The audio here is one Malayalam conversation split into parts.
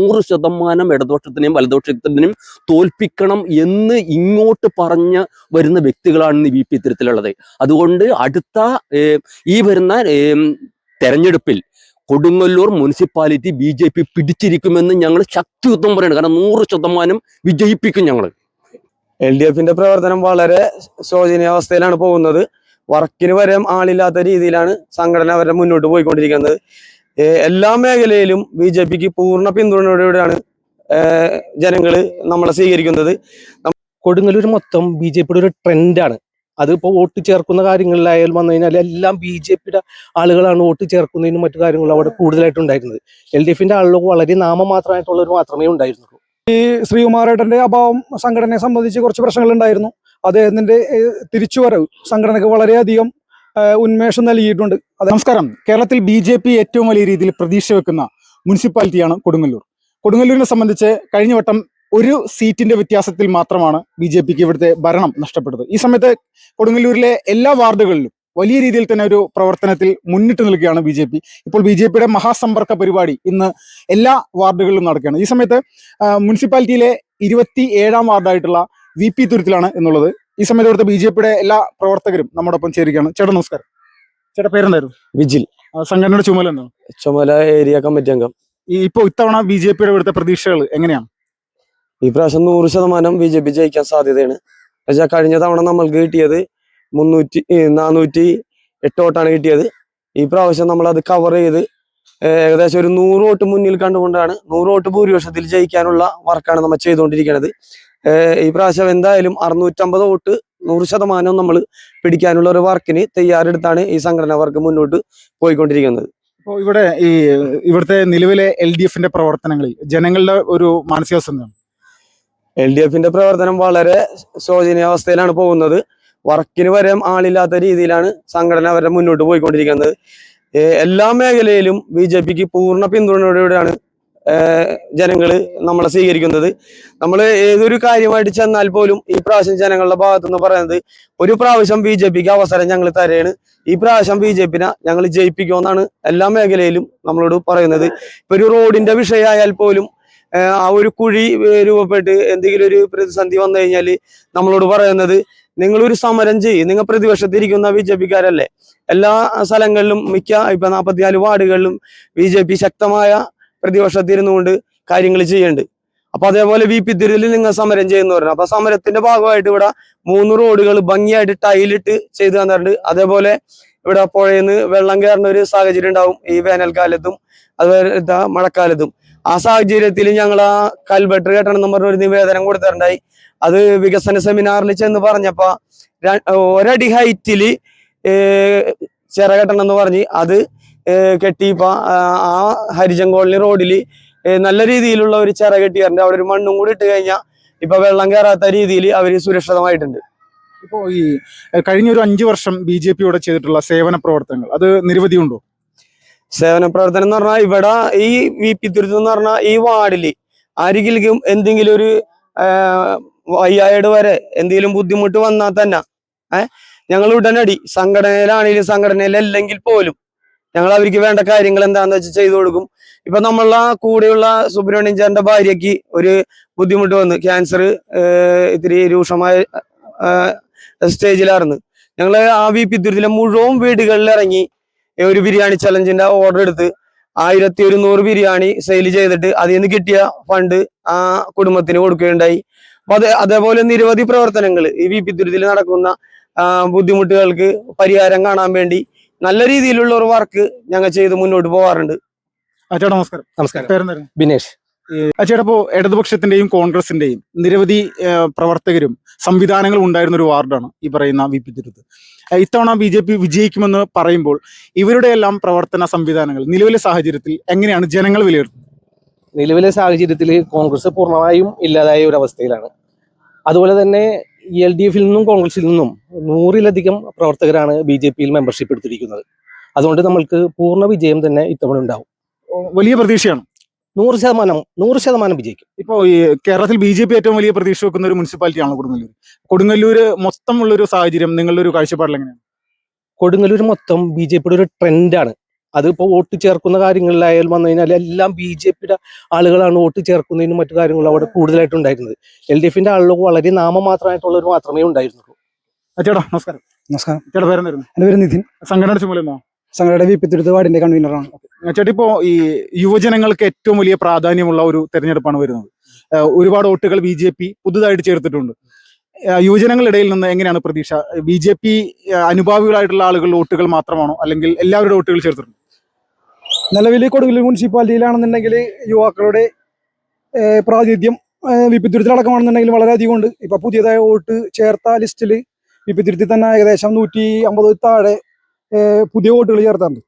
100% ഇടതുപക്ഷത്തിനെയും വലതുപക്ഷത്തിനെയും തോൽപ്പിക്കണം എന്ന് ഇങ്ങോട്ട് പറഞ്ഞ് വരുന്ന വ്യക്തികളാണ് ഇന്ന് VP ഇത്തരത്തിലുള്ളത്. അതുകൊണ്ട് അടുത്ത ഈ വരുന്ന തെരഞ്ഞെടുപ്പിൽ കൊടുങ്ങല്ലൂർ മുനിസിപ്പാലിറ്റി BJP പിടിച്ചിരിക്കുമെന്ന് ഞങ്ങൾ ശക്തിയുക്തം പറയുന്നത്. കാരണം 100% വിജയിപ്പിക്കും ഞങ്ങൾ. LDFിന്റെ പ്രവർത്തനം വളരെ ശോചനീയാവസ്ഥയിലാണ് പോകുന്നത്. വർക്കിന് വരെ ആളില്ലാത്ത രീതിയിലാണ് സംഘടന വരെ മുന്നോട്ട് പോയിക്കൊണ്ടിരിക്കുന്നത്. എല്ലാ മേഖലയിലും BJPക്ക് പൂർണ്ണ പിന്തുണയോടെയാണ് ജനങ്ങള് നമ്മളെ സ്വീകരിക്കുന്നത്. കൊടുങ്ങല്ലൂർ മൊത്തം BJPയുടെ ഒരു ട്രെൻഡാണ്. അതിപ്പോൾ വോട്ട് ചേർക്കുന്ന കാര്യങ്ങളിലായാലും വന്നു കഴിഞ്ഞാൽ എല്ലാം BJPയുടെ ആളുകളാണ് വോട്ട് ചേർക്കുന്നതിനും മറ്റു കാര്യങ്ങളും അവിടെ കൂടുതലായിട്ടുണ്ടായിരുന്നത്. LDFിന്റെ ആളുകൾ വളരെ നാമമാത്രമായിട്ടുള്ളവർ മാത്രമേ ഉണ്ടായിരുന്നുള്ളൂ. ഈ ശ്രീകുമാരേട്ടന്റെ അഭാവം സംഘടനയെ സംബന്ധിച്ച് കുറച്ച് പ്രശ്നങ്ങൾ ഉണ്ടായിരുന്നു. അദ്ദേഹത്തിന്റെ തിരിച്ചുവരവ് സംഘടനയ്ക്ക് വളരെയധികം ഉന്മേഷം നൽകിയിട്ടുണ്ട്. നമസ്കാരം. കേരളത്തിൽ BJP ഏറ്റവും വലിയ രീതിയിൽ പ്രതീക്ഷ വെക്കുന്ന മുനിസിപ്പാലിറ്റിയാണ് കൊടുങ്ങല്ലൂർ. കൊടുങ്ങല്ലൂരിനെ സംബന്ധിച്ച് കഴിഞ്ഞ വട്ടം ഒരു സീറ്റിന്റെ വ്യത്യാസത്തിൽ മാത്രമാണ് BJPക്ക് ഇവിടുത്തെ ഭരണം നഷ്ടപ്പെട്ടത്. ഈ സമയത്ത് കൊടുങ്ങല്ലൂരിലെ എല്ലാ വാർഡുകളിലും വലിയ രീതിയിൽ തന്നെ ഒരു പ്രവർത്തനത്തിൽ മുന്നിട്ട് നിൽക്കുകയാണ് BJP. ഇപ്പോൾ BJPയുടെ മഹാസമ്പർക്ക പരിപാടി ഇന്ന് എല്ലാ വാർഡുകളിലും നടക്കുകയാണ്. ഈ സമയത്ത് മുനിസിപ്പാലിറ്റിയിലെ 27ാം വാർഡായിട്ടുള്ള VP തുരുത്തിലാണ് എന്നുള്ളത്. ഈ സമയത്ത് ഇവിടുത്തെ BJPയുടെ എല്ലാ പ്രവർത്തകരും നമ്മോടൊപ്പം ചേരുകയാണ്. ചേട്ടാ നമസ്കാരം. ചേട്ടാ പേരെന്തായിരുന്നു? വിജിൽ. സംഘടനയുടെ ചുമതല എന്താണ്? ചുമതല ഏരിയ കമ്മിറ്റി അംഗം. ഇപ്പോൾ ഇത്തവണ BJPയുടെ ഇവിടുത്തെ പ്രതീക്ഷകൾ എങ്ങനെയാണ്? ഈ പ്രാവശ്യം 100% BJP ജയിക്കാൻ സാധ്യതയാണ്. പക്ഷേ കഴിഞ്ഞ തവണ നമ്മൾക്ക് കിട്ടിയത് 408 വോട്ടാണ് കിട്ടിയത്. ഈ പ്രാവശ്യം നമ്മൾ അത് കവർ ചെയ്ത് ഏകദേശം ഒരു 100 വോട്ട് മുന്നിൽ കണ്ടുകൊണ്ടാണ് 100 വോട്ട് ഭൂരിപക്ഷത്തിൽ ജയിക്കാനുള്ള വർക്കാണ് നമ്മൾ ചെയ്തുകൊണ്ടിരിക്കുന്നത്. ഈ പ്രാവശ്യം എന്തായാലും 650 വോട്ട് 100% നമ്മൾ പിടിക്കാനുള്ള ഒരു വർക്കിന് തയ്യാറെടുത്താണ് ഈ സംഘടനാ വർക്ക് മുന്നോട്ട് പോയിക്കൊണ്ടിരിക്കുന്നത്. അപ്പോൾ ഇവിടുത്തെ നിലവിലെ LDFിന്റെ പ്രവർത്തനങ്ങളിൽ ജനങ്ങളുടെ ഒരു മാനസികാവസ്ഥ എന്താണ്? LDFിന്റെ പ്രവർത്തനം വളരെ ശോചനീയാവസ്ഥയിലാണ് പോകുന്നത്. വർക്കിന് വരെ ആളില്ലാത്ത രീതിയിലാണ് സംഘടന വരെ മുന്നോട്ട് പോയിക്കൊണ്ടിരിക്കുന്നത്. എല്ലാ മേഖലയിലും BJPക്ക് പൂർണ്ണ പിന്തുണയോടെയാണ് ജനങ്ങള് നമ്മളെ സ്വീകരിക്കുന്നത്. നമ്മൾ ഏതൊരു കാര്യമായിട്ട് ചെന്നാൽ പോലും ഈ പ്രാവശ്യം ജനങ്ങളുടെ ഭാഗത്തുനിന്ന് പറയുന്നത് ഒരു പ്രാവശ്യം BJPക്ക് അവസരം ഞങ്ങൾ തരെയാണ്, ഈ പ്രാവശ്യം BJPനെ ഞങ്ങൾ ജയിപ്പിക്കുമെന്നാണ് എല്ലാ മേഖലയിലും നമ്മളോട് പറയുന്നത്. ഇപ്പൊ ഒരു റോഡിന്റെ വിഷയമായാൽ പോലും ആ ഒരു കുഴി രൂപപ്പെട്ട് എന്തെങ്കിലും ഒരു പ്രതിസന്ധി വന്നു കഴിഞ്ഞാൽ നമ്മളോട് പറയുന്നത് നിങ്ങളൊരു സമരം ചെയ്യും, നിങ്ങൾ പ്രതിപക്ഷത്തിരിക്കുന്ന BJPക്കാരല്ലേ. എല്ലാ സ്ഥലങ്ങളിലും ഇപ്പൊ 44 വാർഡുകളിലും BJP ശക്തമായ പ്രതിപക്ഷത്തിരുന്നുകൊണ്ട് കാര്യങ്ങൾ ചെയ്യുന്നുണ്ട്. അപ്പൊ അതേപോലെ VP തിരുവല്ലിൽ നിങ്ങൾ സമരം ചെയ്യുന്ന പറഞ്ഞു. അപ്പൊ സമരത്തിന്റെ ഭാഗമായിട്ട് ഇവിടെ 3 റോഡുകൾ ഭംഗിയായിട്ട് ടൈലിട്ട് ചെയ്തു തന്നിട്ടുണ്ട്. അതേപോലെ ഇവിടെ പുഴയിന്ന് വെള്ളം കയറുന്ന ഒരു സാഹചര്യം ഉണ്ടാവും ഈ വേനൽക്കാലത്തും അതുപോലെ മഴക്കാലത്തും. ആ സാഹചര്യത്തിൽ ഞങ്ങൾ ആ കൽബട്ടർ കെട്ടണം എന്ന് പറഞ്ഞൊരു നിവേദനം കൊടുത്തിട്ടുണ്ടായി. അത് വികസന സെമിനാറിൽ ചെന്ന് പറഞ്ഞപ്പോ 1 അടി ഹൈറ്റില് ചിറ കെട്ടണം എന്ന് പറഞ്ഞ് അത് കെട്ടിയപ്പോ ആ ഹരിജൻ കോളനി റോഡില് നല്ല രീതിയിലുള്ള ഒരു ചിറ കെട്ടിയിട്ടുണ്ട്. അവിടെ ഒരു മണ്ണും കൂടി ഇട്ട് കഴിഞ്ഞാൽ ഇപ്പൊ വെള്ളം കയറാത്ത രീതിയിൽ അവര് സുരക്ഷിതമായിട്ടുണ്ട്. ഇപ്പോ ഈ കഴിഞ്ഞ ഒരു 5 വർഷം BJPയോടെ ചെയ്തിട്ടുള്ള സേവന പ്രവർത്തനങ്ങൾ അത് നിരവധി ഉണ്ടോ? സേവന പ്രവർത്തനം എന്ന് പറഞ്ഞാൽ ഇവിടെ ഈ VP തുരുത്ത് എന്ന് പറഞ്ഞാൽ ഈ വാർഡില് ആരെങ്കിലും എന്തെങ്കിലും ഒരു വയ്യായ്ട് വരെ എന്തെങ്കിലും ബുദ്ധിമുട്ട് വന്നാൽ തന്നെ ഞങ്ങൾ ഉടനടി സംഘടനയിലാണെങ്കിലും സംഘടനയിലല്ലെങ്കിൽ പോലും ഞങ്ങൾ അവർക്ക് വേണ്ട കാര്യങ്ങൾ എന്താണെന്ന് വെച്ചാൽ ചെയ്തു കൊടുക്കും. ഇപ്പൊ നമ്മളെ കൂടെയുള്ള സുബ്രഹ്മണ്യൻ ചേട്ടന്റെ ഭാര്യയ്ക്ക് ഒരു ബുദ്ധിമുട്ട് വന്ന് ക്യാൻസർ ഇത്തിരി രൂക്ഷമായ സ്റ്റേജിലായിരുന്നു. ഞങ്ങൾ ആ VP തുരുത്തിലെ മുഴുവൻ വീടുകളിൽ ഇറങ്ങി ഒരു ബിരിയാണി ചലഞ്ചിന്റെ ഓർഡർ എടുത്ത് 1100 ബിരിയാണി സെയിൽ ചെയ്തിട്ട് അതിൽ നിന്ന് കിട്ടിയ ഫണ്ട് ആ കുടുംബത്തിന് കൊടുക്കുകയുണ്ടായി. അപ്പൊ അതേപോലെ നിരവധി പ്രവർത്തനങ്ങൾ ഈ VP തുരുത്തിൽ നടക്കുന്ന ബുദ്ധിമുട്ടുകൾക്ക് പരിഹാരം കാണാൻ വേണ്ടി നല്ല രീതിയിലുള്ള ഒരു വർക്ക് ഞങ്ങൾ ചെയ്ത് മുന്നോട്ട് പോകാറുണ്ട്. ചേട്ടാ നമസ്കാരം. നമസ്കാരം. ബിനേഷ്. ചേട്ടാ, ഇപ്പോ ഇടതുപക്ഷത്തിന്റെയും കോൺഗ്രസിന്റെയും നിരവധി പ്രവർത്തകരും സംവിധാനങ്ങളും ഉണ്ടായിരുന്ന ഒരു വാർഡാണ് ഈ പറയുന്ന VP തുരുത്ത്. ഇത്തവണ BJP വിജയിക്കുമെന്ന് പറയുമ്പോൾ ഇവരുടെ എല്ലാം പ്രവർത്തന സംവിധാനങ്ങൾ നിലവിലെ സാഹചര്യത്തിൽ എങ്ങനെയാണ് ജനങ്ങൾ വിലയിരുത്തുന്നത്? നിലവിലെ സാഹചര്യത്തിൽ കോൺഗ്രസ് പൂർണ്ണമായും ഇല്ലാതായ ഒരു അവസ്ഥയിലാണ്. അതുപോലെ തന്നെ LDFിൽ നിന്നും കോൺഗ്രസിൽ നിന്നും 100-ലധികം പ്രവർത്തകരാണ് BJPയിൽ മെമ്പർഷിപ്പ് എടുത്തിരിക്കുന്നത്. അതുകൊണ്ട് നമ്മൾക്ക് പൂർണ്ണ വിജയം തന്നെ ഇത്തവണ ഉണ്ടാവും. വലിയ പ്രതീക്ഷയാണ്. 100% വിജയിക്കും. ഇപ്പോൾ ഈ കേരളത്തിൽ BJP ഏറ്റവും വലിയ പ്രതീക്ഷ വെക്കുന്ന ഒരു മുനിസിപ്പാലിറ്റിയാണ് കൊടുങ്ങല്ലൂർ. കൊടുങ്ങല്ലൂർ മൊത്തം ഉള്ളൊരു സാഹചര്യം നിങ്ങളുടെ ഒരു കാഴ്ചപ്പാടിൽ എങ്ങനെയാണ്? കൊടുങ്ങല്ലൂർ മൊത്തം BJPയുടെ ഒരു ട്രെൻഡാണ്. അതിപ്പോൾ വോട്ട് ചേർക്കുന്ന കാര്യങ്ങളിലായാലും വന്നു കഴിഞ്ഞാൽ എല്ലാം BJP-യുടെ ആളുകളാണ് വോട്ട് ചേർക്കുന്നതിനും മറ്റു കാര്യങ്ങളും അവിടെ കൂടുതലായിട്ടുണ്ടായിരുന്നത്. LDF-ന്റെ ആളുകൾ വളരെ നാമമാത്രമായിട്ടുള്ളവർ മാത്രമേ ഉണ്ടായിരുന്നുള്ളൂ. ചേട്ടാ നമസ്കാരം. നമസ്കാരം. ചേട്ടാ പേരെന്തായിരുന്നു? എൻ്റെ പേര് നിതിൻ. സംഘടന ചുമതല സംഘടന വിപ്പിത്തുരുത്ത് വാർഡിന്റെ കൺവീനറാണ്. ചേട്ടാ ഇപ്പോ ഈ യുവജനങ്ങൾക്ക് ഏറ്റവും വലിയ പ്രാധാന്യമുള്ള ഒരു തെരഞ്ഞെടുപ്പാണ് വരുന്നത്. ഒരുപാട് വോട്ടുകൾ BJP പുതുതായിട്ട് ചേർത്തിട്ടുണ്ട്. യുവജനങ്ങളുടെ ഇടയിൽ നിന്ന് എങ്ങനെയാണ് പ്രതീക്ഷ? BJP അനുഭാവികളായിട്ടുള്ള ആളുകളുടെ വോട്ടുകൾ മാത്രമാണോ, അല്ലെങ്കിൽ എല്ലാവരുടെ വോട്ടുകൾ ചേർത്തിട്ടുണ്ട്? നിലവിൽ കൊടുങ്ങല്ലൂർ മുനിസിപ്പാലിറ്റിയിലാണെന്നുണ്ടെങ്കിൽ യുവാക്കളുടെ പ്രാതിനിധ്യം വിപ്പിത്തുരുത്തിലടക്കമാണെന്നുണ്ടെങ്കിൽ വളരെയധികം ഉണ്ട്. ഇപ്പൊ പുതിയതായ വോട്ട് ചേർത്ത ലിസ്റ്റിൽ വിപ്പിത്തുരുത്തിൽ തന്നെ ഏകദേശം 150 താഴെ പുതിയ വോട്ടുകൾ ചേർത്താറുണ്ട്.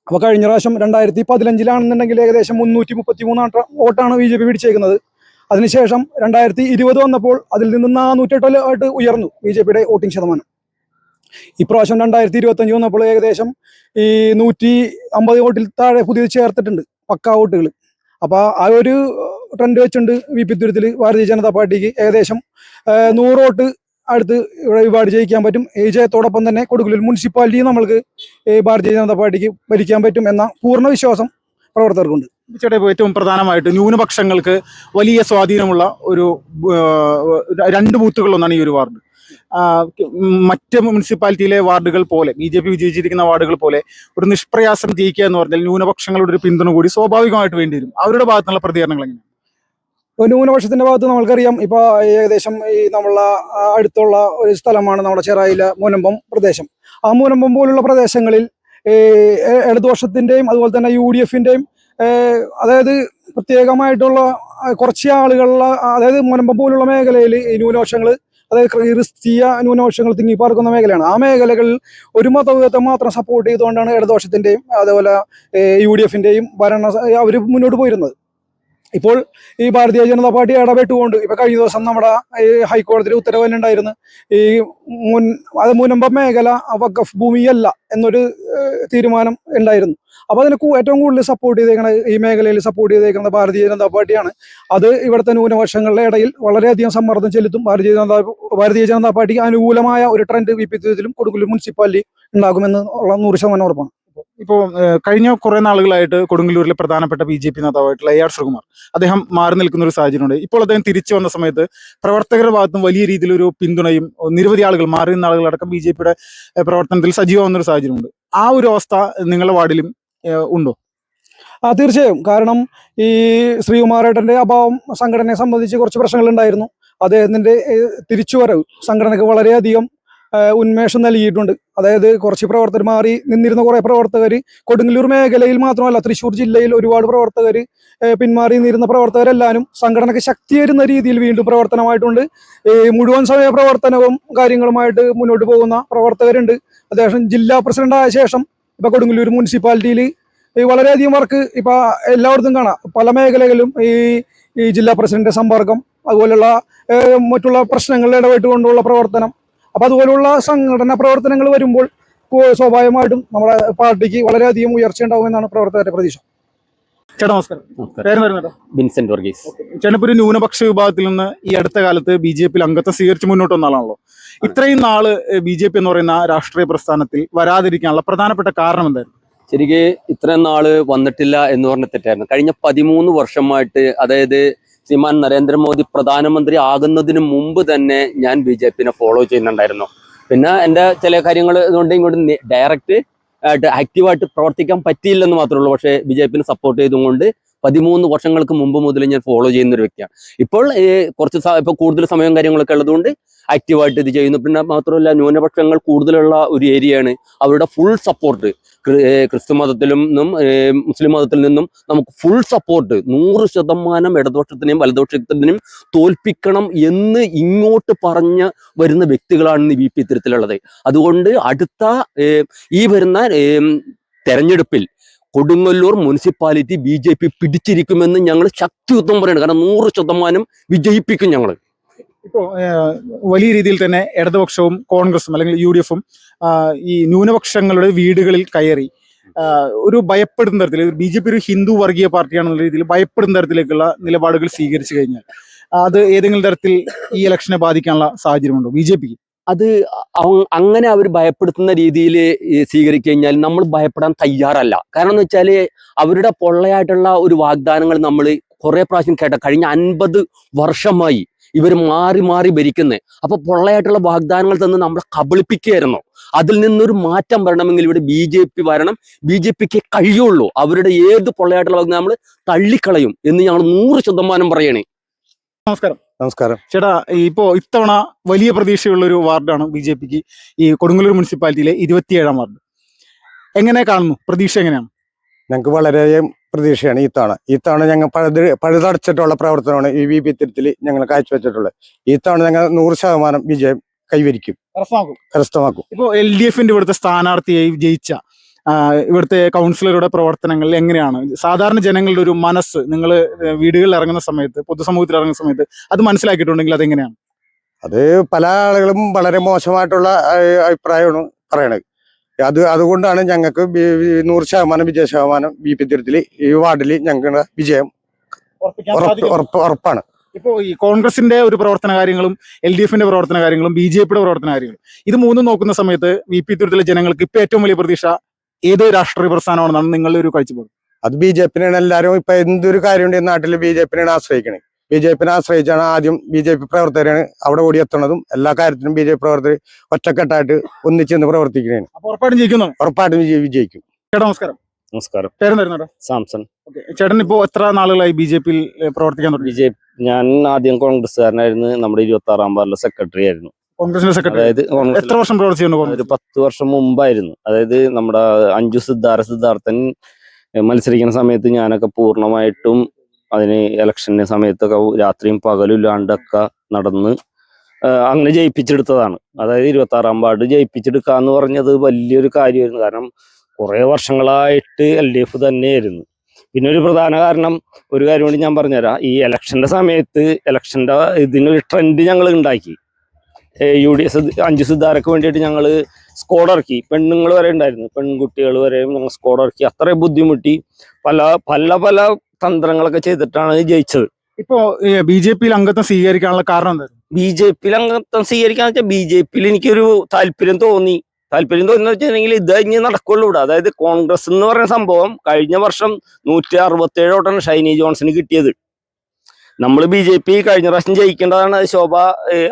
അപ്പൊ കഴിഞ്ഞ പ്രാവശ്യം 2015 ഏകദേശം 333 വോട്ടാണ് BJP പിടിച്ചേക്കുന്നത്. അതിനുശേഷം 2020 വന്നപ്പോൾ അതിൽ നിന്ന് 408 ആയിട്ട് ഉയർന്നു BJP-യുടെ വോട്ടിംഗ് ശതമാനം. ഇപ്രാവശ്യം 2025 വന്നപ്പോൾ ഏകദേശം ഈ 150 വോട്ടിൽ താഴെ പുതിയത് ചേർത്തിട്ടുണ്ട്, പക്കാ വോട്ടുകൾ. അപ്പൊ ആ ഒരു ട്രെൻഡ് വെച്ചുകൊണ്ട് വിപ്പിത്തുരുത്തിൽ ഭാരതീയ ജനതാ പാർട്ടിക്ക് ഏകദേശം 100 വോട്ട് അടുത്ത് ഇവിടെ വിവാട് ജയിക്കാൻ പറ്റും. ഈ ജയത്തോടൊപ്പം തന്നെ കൊടുങ്ങല്ലൂർ മുനിസിപ്പാലിറ്റി നമ്മൾക്ക് ഭാരതീയ ജനതാ പാർട്ടിക്ക് ഭരിക്കാൻ പറ്റും എന്ന പൂർണ്ണ വിശ്വാസം പ്രവർത്തകർക്കുണ്ട്. ചേട്ടാ ഇപ്പോൾ ഏറ്റവും പ്രധാനമായിട്ട് ന്യൂനപക്ഷങ്ങൾക്ക് വലിയ സ്വാധീനമുള്ള ഒരു 2 ബൂത്തുകളൊന്നാണ് ഈ ഒരു വാർഡ്. മറ്റ് മുനിസിപ്പാലിറ്റിയിലെ വാർഡുകൾ പോലെ, BJP വിജയിച്ചിരിക്കുന്ന വാർഡുകൾ പോലെ ഒരു നിഷ്പ്രയാസം ജയിക്കുക എന്ന് പറഞ്ഞാൽ ന്യൂനപക്ഷങ്ങളുടെ ഒരു പിന്തുണ കൂടി സ്വാഭാവികമായിട്ട് വേണ്ടി വരും. അവരുടെ ഭാഗത്തുനിന്നുള്ള പ്രതികരണങ്ങൾ എങ്ങനെയാണ്? ന്യൂനപക്ഷത്തിന്റെ ഭാഗത്ത് നമ്മൾക്കറിയാം, ഇപ്പൊ ഏകദേശം ഈ നമ്മളെ അടുത്തുള്ള ഒരു സ്ഥലമാണ് നമ്മുടെ ചെറായിലെ മുനമ്പം പ്രദേശം. ആ മുനമ്പം പോലുള്ള പ്രദേശങ്ങളിൽ ഇടതുപക്ഷത്തിന്റെയും അതുപോലെ തന്നെ UDF-ന്റെയും അതായത് പ്രത്യേകമായിട്ടുള്ള കുറച്ച് ആളുകളുള്ള, അതായത് മുനമ്പം പോലുള്ള മേഖലയിൽ ഈ ന്യൂനപക്ഷങ്ങൾ, അതായത് ക്രിസ്തീയ ന്യൂനപക്ഷങ്ങൾ തിങ്ങിപ്പാർക്കുന്ന മേഖലയാണ്. ആ മേഖലകളിൽ ഒരു മതവിധത്തെ മാത്രം സപ്പോർട്ട് ചെയ്തുകൊണ്ടാണ് ഇടതുപക്ഷത്തിന്റെയും അതുപോലെ UDF-ന്റെയും അവർ മുന്നോട്ട് പോയിരുന്നത്. ഇപ്പോൾ ഈ ഭാരതീയ ജനതാ പാർട്ടി ഇടപെട്ടുകൊണ്ട് ഇപ്പൊ കഴിഞ്ഞ ദിവസം നമ്മുടെ ഈ ഹൈക്കോടതിയിൽ ഉത്തരവ് തന്നെ ഉണ്ടായിരുന്നു. ഈ മുനമ്പം മേഖല വഖഫ് ഭൂമിയല്ല എന്നൊരു തീരുമാനം ഉണ്ടായിരുന്നു. അപ്പൊ അതിന് ഏറ്റവും കൂടുതൽ സപ്പോർട്ട് ചെയ്തേക്കുന്നത്, ഈ മേഖലയിൽ സപ്പോർട്ട് ചെയ്തേക്കുന്നത് ഭാരതീയ ജനതാ പാർട്ടിയാണ്. അത് ഇവിടുത്തെ ന്യൂനപക്ഷങ്ങളുടെ ഇടയിൽ വളരെയധികം സമ്മർദ്ദം ചെലുത്തും. ഭാരതീയ ജനതാ പാർട്ടിക്ക് അനുകൂലമായ ഒരു ട്രെൻഡ് വിപ്പിത്തുരുത്തിലും കൊടുങ്ങല്ലൂർ മുനിസിപ്പാലിറ്റി ഉണ്ടാകുമെന്ന് ഉള്ള 100% ഉറപ്പാണ്. ഇപ്പോൾ കഴിഞ്ഞ കുറെ നാളുകളായിട്ട് കൊടുങ്ങല്ലൂരിലെ പ്രധാനപ്പെട്ട BJP നേതാവായിട്ടുള്ള AR ശ്രീകുമാർ അദ്ദേഹം മാറി നിൽക്കുന്ന ഒരു സാഹചര്യമുണ്ട്. ഇപ്പോൾ അദ്ദേഹം തിരിച്ചു വന്ന സമയത്ത് പ്രവർത്തകരുടെ ഭാഗത്തും വലിയ രീതിയിലൊരു പിന്തുണയും നിരവധി ആളുകൾ, മാറി നിന്ന ആളുകളടക്കം BJP-യുടെ പ്രവർത്തനത്തിൽ സജീവമാകുന്ന ഒരു സാഹചര്യമുണ്ട്. ആ ഒരു അവസ്ഥ നിങ്ങളുടെ വാർഡിലും ഉണ്ടോ? തീർച്ചയായും. കാരണം ഈ ശ്രീകുമാരേട്ടന്റെ അഭാവം സംഘടനയെ സംബന്ധിച്ച് കുറച്ച് പ്രശ്നങ്ങളുണ്ടായിരുന്നു. അദ്ദേഹത്തിന്റെ തിരിച്ചുവരവ് സംഘടനയ്ക്ക് വളരെയധികം ഉന്മേഷം നൽകിയിട്ടുണ്ട്. അതായത് കുറച്ച് പ്രവർത്തകർ മാറി നിന്നിരുന്ന കുറെ പ്രവർത്തകർ കൊടുങ്ങല്ലൂർ മേഖലയിൽ മാത്രമല്ല തൃശ്ശൂർ ജില്ലയിൽ ഒരുപാട് പ്രവർത്തകർ പിന്മാറി നിന്നിരുന്ന പ്രവർത്തകരെല്ലാവരും സംഘടനയ്ക്ക് ശക്തി വരുന്ന രീതിയിൽ വീണ്ടും പ്രവർത്തനമായിട്ടുണ്ട്. മുഴുവൻ സമയ പ്രവർത്തനവും കാര്യങ്ങളുമായിട്ട് മുന്നോട്ട് പോകുന്ന പ്രവർത്തകരുണ്ട്. അദ്ദേഹം ജില്ലാ പ്രസിഡന്റ് ആയ ശേഷം ഇപ്പൊ കൊടുങ്ങല്ലൂർ മുനിസിപ്പാലിറ്റിയിൽ വളരെയധികം വർക്ക് ഇപ്പൊ എല്ലായിടത്തും കാണാം. പല മേഖലകളിലും ഈ ജില്ലാ പ്രസിഡന്റ് സമ്പർക്കം, അതുപോലുള്ള മറ്റുള്ള പ്രശ്നങ്ങളിൽ ഇടപെട്ടുകൊണ്ടുള്ള പ്രവർത്തനം. അപ്പൊ അതുപോലുള്ള സംഘടനാ പ്രവർത്തനങ്ങൾ വരുമ്പോൾ സ്വാഭാവികമായിട്ടും നമ്മുടെ പാർട്ടിക്ക് വളരെയധികം ഉയർച്ച ഉണ്ടാവുമെന്നാണ് പ്രവർത്തകരുടെ പ്രതീക്ഷ. ചേട്ടാ നമസ്കാരം. വിൻസെന്റ് വർഗീസ്. ചേട്ടപ്പൊരു ന്യൂനപക്ഷ വിഭാഗത്തിൽ നിന്ന് ഈ അടുത്ത കാലത്ത് BJP-യിൽ അംഗത്വം സ്വീകരിച്ച് മുന്നോട്ട് വന്ന ആളാണല്ലോ. ഇത്രയും നാള് BJP എന്ന് പറയുന്ന രാഷ്ട്രീയ പ്രസ്ഥാനത്തിൽ വരാതിരിക്കാനുള്ള പ്രധാനപ്പെട്ട കാരണം എന്തായിരുന്നു? ശരിക്ക് ഇത്രയും നാള് വന്നിട്ടില്ല എന്ന് പറഞ്ഞ തെറ്റായിരുന്നു. കഴിഞ്ഞ 13 വർഷമായിട്ട്, അതായത് ശ്രീമാൻ നരേന്ദ്രമോദി പ്രധാനമന്ത്രി ആകുന്നതിന് മുമ്പ് തന്നെ ഞാൻ BJP-നെ ഫോളോ ചെയ്യുന്നുണ്ടായിരുന്നു. പിന്നെ എൻ്റെ ചില കാര്യങ്ങൾ ഇതുകൊണ്ട് ഇങ്ങോട്ട് ഡയറക്റ്റ് ആക്റ്റീവായിട്ട് പ്രവർത്തിക്കാൻ പറ്റിയില്ലെന്ന് മാത്രമേ ഉള്ളൂ. പക്ഷേ BJP-നെ സപ്പോർട്ട് ചെയ്തുകൊണ്ട് 13 വർഷങ്ങൾക്ക് മുമ്പ് മുതൽ ഞാൻ ഫോളോ ചെയ്യുന്ന ഒരു വ്യക്തിയാണ്. ഇപ്പോൾ ഇപ്പോൾ കൂടുതൽ സമയവും കാര്യങ്ങളൊക്കെ ഉള്ളതുകൊണ്ട് ആക്റ്റീവായിട്ട് ഇത് ചെയ്യുന്നു. പിന്നെ മാത്രമല്ല, ന്യൂനപക്ഷങ്ങൾ കൂടുതലുള്ള ഒരു ഏരിയയാണ്. അവരുടെ ഫുൾ സപ്പോർട്ട് ക്രിസ്തു മതത്തിൽ നിന്നും മുസ്ലിം മതത്തിൽ നിന്നും നമുക്ക് ഫുൾ സപ്പോർട്ട് 100% ഇടതുപക്ഷത്തിനെയും വലതുപക്ഷത്തിനെയും തോൽപ്പിക്കണം എന്ന് ഇങ്ങോട്ട് പറഞ്ഞ് വരുന്ന വ്യക്തികളാണ് ഈ VP ഇത്തരത്തിലുള്ളത്. അതുകൊണ്ട് അടുത്ത ഈ വരുന്ന തെരഞ്ഞെടുപ്പിൽ കൊടുങ്ങല്ലൂർ മുനിസിപ്പാലിറ്റി BJP പിടിച്ചിരിക്കുമെന്ന് ഞങ്ങൾ ശക്തിയുക്തം പറയുന്നത്. കാരണം 100% വിജയിപ്പിക്കും ഞങ്ങൾ. ഇപ്പോൾ വലിയ രീതിയിൽ തന്നെ ഇടതുപക്ഷവും കോൺഗ്രസും അല്ലെങ്കിൽ UDF-ഉം ഈ ന്യൂനപക്ഷങ്ങളുടെ വീടുകളിൽ കയറി ഒരു ഭയപ്പെടുന്ന തരത്തിൽ, BJP ഒരു ഹിന്ദു വർഗീയ പാർട്ടിയാണെന്നുള്ള രീതിയിൽ ഭയപ്പെടുന്ന തരത്തിലേക്കുള്ള നിലപാടുകൾ സ്വീകരിച്ചു കഴിഞ്ഞാൽ അത് ഏതെങ്കിലും തരത്തിൽ ഈ ഇലക്ഷനെ ബാധിക്കാനുള്ള സാഹചര്യമുണ്ടോ BJP-ക്ക്? അത് അങ്ങനെ അവർ ഭയപ്പെടുത്തുന്ന രീതിയിൽ സ്വീകരിച്ചു കഴിഞ്ഞാൽ നമ്മൾ ഭയപ്പെടാൻ തയ്യാറല്ല. കാരണം എന്ന് വെച്ചാൽ അവരുടെ പൊള്ളയായിട്ടുള്ള ഒരു വാഗ്ദാനങ്ങൾ നമ്മൾ കുറെ പ്രാവശ്യം കേട്ട. കഴിഞ്ഞ 50 വർഷമായി ഇവർ മാറി മാറി ഭരിക്കുന്നത്. അപ്പൊ പൊള്ളയായിട്ടുള്ള വാഗ്ദാനങ്ങൾ തന്ന് നമ്മളെ കബളിപ്പിക്കുകയായിരുന്നു. അതിൽ നിന്നൊരു മാറ്റം വരണമെങ്കിൽ ഇവിടെ BJP വരണം. BJPക്ക് കഴിയുള്ളൂ. അവരുടെ ഏത് പൊള്ളയായിട്ടുള്ള വാഗ്ദാനം നമ്മൾ തള്ളിക്കളയും എന്ന് ഞങ്ങൾ 100% പറയണേ. നമസ്കാരം. നമസ്കാരം. ചേട്ടാ, ഇപ്പോ ഇത്തവണ വലിയ പ്രതീക്ഷയുള്ള ഒരു വാർഡാണ് BJPക്ക് ഈ കൊടുങ്ങല്ലൂർ മുനിസിപ്പാലിറ്റിയിലെ 27ാം വാർഡ്. എങ്ങനെ കാണുന്നു? പ്രതീക്ഷ എങ്ങനെയാണ്? ഞങ്ങൾക്ക് വളരെ പ്രതീക്ഷയാണ് ഈ തവണ ഞങ്ങൾ പഴുതടച്ചിട്ടുള്ള പ്രവർത്തനമാണ് ഈ VP ഇത്തരത്തിൽ ഞങ്ങൾ കാഴ്ചവെച്ചിട്ടുള്ളത്. ഈ തവണ ഞങ്ങൾ 100% വിജയം കൈവരിക്കും, കരസ്ഥമാക്കും. ഇപ്പോ LDFന്റെ ഇവിടുത്തെ സ്ഥാനാർത്ഥിയായി ജയിച്ച ഇവിടുത്തെ കൗൺസിലറുടെ പ്രവർത്തനങ്ങൾ എങ്ങനെയാണ്? സാധാരണ ജനങ്ങളുടെ ഒരു മനസ്സ് നിങ്ങൾ വീടുകളിൽ ഇറങ്ങുന്ന സമയത്ത്, പൊതുസമൂഹത്തിൽ ഇറങ്ങുന്ന സമയത്ത് അത് മനസ്സിലാക്കിയിട്ടുണ്ടെങ്കിൽ അതെങ്ങനെയാണ്? അത് പല ആളുകളും വളരെ മോശമായിട്ടുള്ള അഭിപ്രായമാണ് പറയണത്. അതുകൊണ്ടാണ് ഞങ്ങൾക്ക് 100% വിജയശതമാനം VP ഇത്തരത്തിൽ ഈ വാർഡിൽ ഞങ്ങളുടെ വിജയം ഉറപ്പാണ്. ഇപ്പോൾ ഈ കോൺഗ്രസിന്റെ ഒരു പ്രവർത്തന കാര്യങ്ങളും LDFന്റെ പ്രവർത്തന കാര്യങ്ങളും BJPയുടെ പ്രവർത്തന കാര്യങ്ങളും ഇത് മൂന്നും നോക്കുന്ന സമയത്ത് VP ഇത്തരത്തിലെ ജനങ്ങൾക്ക് ഇപ്പൊ ഏറ്റവും വലിയ പ്രതീക്ഷ ഏത് രാഷ്ട്രീയ പ്രസ്ഥാനമാണെന്നാണ് നിങ്ങളുടെ ഒരു കാഴ്ചപ്പാട്? അത് BJPനാണ്. എല്ലാവരും ഇപ്പൊ എന്തൊരു കാര്യമുണ്ട് നാട്ടിൽ BJPനാണ് ആശ്രയിക്കണേ. BJPനെ ആശ്രയിച്ചാണ് ആദ്യം BJP പ്രവർത്തകരാണ് അവിടെ ഓടിയെത്തുന്നതും. എല്ലാ കാര്യത്തിനും BJP പ്രവർത്തകർ ഒറ്റക്കെട്ടായിട്ട് ഒന്നിച്ചെന്ന് പ്രവർത്തിക്കണേ. അപ്പൊ ഉറപ്പായിട്ടും ജയിക്കുന്നു? ഉറപ്പായിട്ടും വിജയിക്കും. ചേട്ടാ നമസ്കാരം. നമസ്കാരം. പേരെന്തായിരുന്നു? സാംസൺ. ചേട്ടൻ ഇപ്പോ എത്ര നാളുകളായി BJPയിൽ പ്രവർത്തിക്കാൻ തുടങ്ങി? ഞാൻ ആദ്യം കോൺഗ്രസ്സുകാരനായിരുന്നു. നമ്മുടെ 26ാം വാർഡിലെ സെക്രട്ടറി ആയിരുന്നു. കോൺഗ്രസിന്റെ സെക്രട്ടറി. അതായത് എത്ര വർഷം പ്രവർത്തിച്ചു? ഒരു 10 വർഷം മുമ്പായിരുന്നു. അതായത് നമ്മുടെ അഞ്ജു സിദ്ധാർത്ഥൻ മത്സരിക്കുന്ന സമയത്ത് ഞാനൊക്കെ പൂർണ്ണമായിട്ടും അതിന് ഇലക്ഷന്റെ സമയത്തൊക്കെ രാത്രിയും പകലും ഇല്ലാണ്ടൊക്കെ നടന്ന് അങ്ങനെ ജയിപ്പിച്ചെടുത്തതാണ്. അതായത് 26ാം വാർഡ് ജയിപ്പിച്ചെടുക്കുക എന്ന് പറഞ്ഞത് വലിയൊരു കാര്യമായിരുന്നു. കാരണം കുറെ വർഷങ്ങളായിട്ട് LDF തന്നെയായിരുന്നു. പിന്നെ ഒരു പ്രധാന കാരണം, ഒരു കാര്യം കൂടി ഞാൻ പറഞ്ഞുതരാം. ഈ ഇലക്ഷന്റെ സമയത്ത് ഇലക്ഷന്റെ ഇതിനൊരു ട്രെൻഡ് ഞങ്ങൾ ഉണ്ടാക്കി. UDS അഞ്ജു സിദ്ധാരക്ക് വേണ്ടിയിട്ട് ഞങ്ങൾ സ്ക്വാഡ് ഇറക്കി. പെണ്ണുങ്ങൾ വരെ ഉണ്ടായിരുന്നു, പെൺകുട്ടികൾ വരെയും ഞങ്ങൾ സ്ക്വാഡ് ഇറക്കി. അത്രയും ബുദ്ധിമുട്ടി പല പല പല തന്ത്രങ്ങളൊക്കെ ചെയ്തിട്ടാണ് ജയിച്ചത്. ഇപ്പോ BJPയിൽ അംഗത്വം സ്വീകരിക്കാനുള്ള കാരണം എന്തായിരുന്നു? BJPയിൽ അംഗത്വം സ്വീകരിക്കാന്ന് വെച്ചാൽ BJPയിൽ എനിക്കൊരു താല്പര്യം തോന്നി വെച്ചിട്ടുണ്ടെങ്കിൽ ഇത് കഴിഞ്ഞ് നടക്കുള്ളൂ ഇവിടെ. അതായത് കോൺഗ്രസ് എന്ന് പറയുന്ന സംഭവം കഴിഞ്ഞ വർഷം 167 വോട്ടാണ് ഷൈനി ജോൺസന് കിട്ടിയത്. നമ്മൾ BJP കഴിഞ്ഞ പ്രാവശ്യം ജയിക്കേണ്ടതാണ്. ശോഭ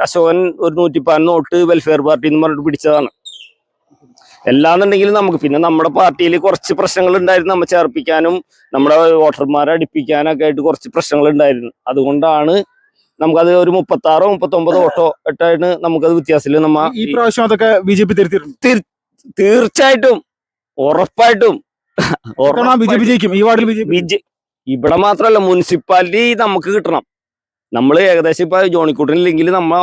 അശോകൻ ഒരു 114 വോട്ട് വെൽഫെയർ പാർട്ടി എന്ന് പറഞ്ഞിട്ട് പിടിച്ചതാണ്. എല്ലാന്നുണ്ടെങ്കിലും നമുക്ക് പിന്നെ നമ്മുടെ പാർട്ടിയിൽ കുറച്ച് പ്രശ്നങ്ങൾ ഉണ്ടായിരുന്നു. നമ്മൾ ചേർപ്പിക്കാനും നമ്മുടെ വോട്ടർമാരെ അടുപ്പിക്കാനൊക്കെ ആയിട്ട് കുറച്ച് പ്രശ്നങ്ങൾ ഉണ്ടായിരുന്നു. അതുകൊണ്ടാണ് നമുക്കത് ഒരു 36 39 വോട്ടോ ഇട്ടായിട്ട് നമുക്കത് വ്യത്യാസമില്ല. ഈ പ്രാവശ്യം അതൊക്കെ BJP തിരുത്തിയിട്ടുണ്ട്. തീർച്ചയായിട്ടും ഉറപ്പായിട്ടും BJP ജയിക്കും. ഈ വാർഡിൽ ഇവിടെ മാത്രമല്ല, മുനിസിപ്പാലിറ്റി നമുക്ക് കിട്ടണം. നമ്മൾ ഏകദേശം ഇപ്പൊ ജോണിക്കൂട്ടനില്ലെങ്കിൽ നമ്മ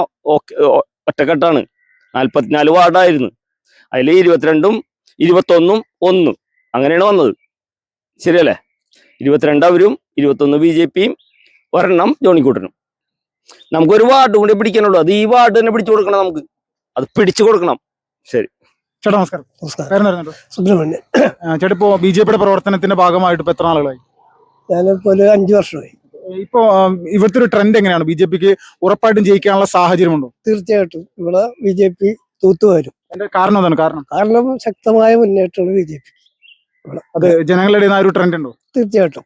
ഒറ്റക്കെട്ടാണ്. 44 വാർഡായിരുന്നു. അതിൽ 22ഉം 21ഉം 1 അങ്ങനെയാണ് വന്നത്. ശരിയല്ലേ? 22 അവരും 21 BJPയും 1 ജോണിക്കൂട്ടനും. നമുക്കൊരു വാർഡ് കൂടി പിടിക്കാനുള്ളൂ. അത് ഈ വാർഡ് തന്നെ പിടിച്ചു കൊടുക്കണം. നമുക്ക് അത് പിടിച്ചു കൊടുക്കണം. ശരി ചേട്ടാ നമസ്കാരം. സുബ്രഹ്മണ്യൻ. ചേട്ടാ ഇപ്പോ BJPയുടെ പ്രവർത്തനത്തിന്റെ ഭാഗമായിട്ട് ഇപ്പൊ എത്ര നാളുകളായി? ഞാനിപ്പോ ഒരു 5 വർഷമായി. ഇപ്പോ ഇവിടുത്തെ ഒരു ട്രെൻഡ് എങ്ങനെയാണ്? BJPക്ക് ഉറപ്പായിട്ടും ജയിക്കാനുള്ള സാഹചര്യമുണ്ടോ? തീർച്ചയായിട്ടും ഇവിടെ BJP തൂത്തുവരും. അതിന്റെ കാരണം എന്താണ്? കാരണം ശക്തമായ മുന്നേറ്റമാണ് BJP. അത് ജനങ്ങളുടെ ഇടയിൽ നിന്ന് ഒരു ട്രെൻഡ് ഉണ്ടോ? തീർച്ചയായിട്ടും.